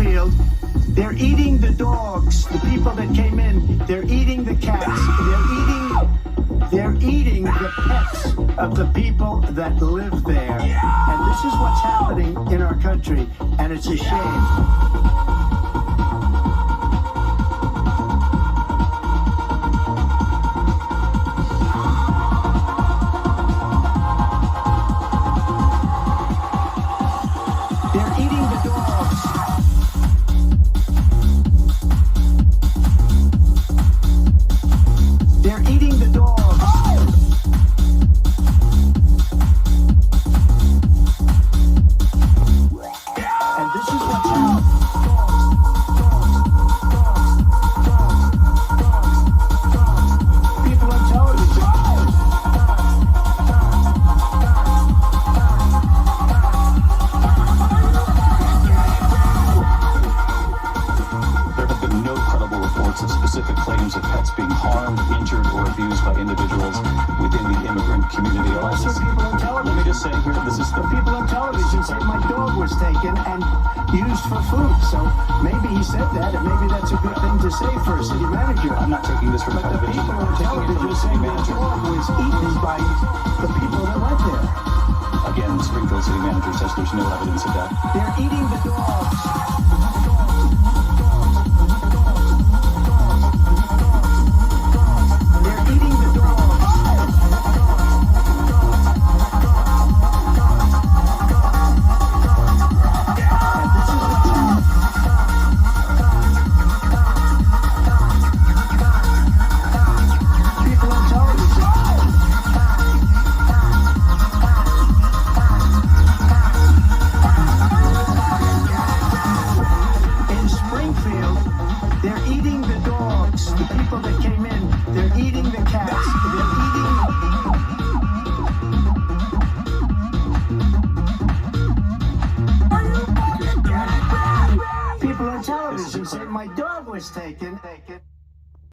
Springfield, they're eating the dogs, the people that came in. They're eating the cats. They're eating the pets of the people that live there. And this is what's happening in our country, and it's a shame. Of specific claims of pets being harmed, injured, or abused by individuals within the immigrant community. Let me just say here, this is the people on television said my dog was taken and used for food. So maybe he said that, and maybe that's a good thing to say for a city manager. I'm not taking this from but television. The people on television saying my dog was eaten by the people that went there. Again, the Springfield city manager says there's no evidence of that. They're eating the dogs. They're eating the dogs, the people that came in. They're eating the cats. They're eating... People on television said my dog was taken.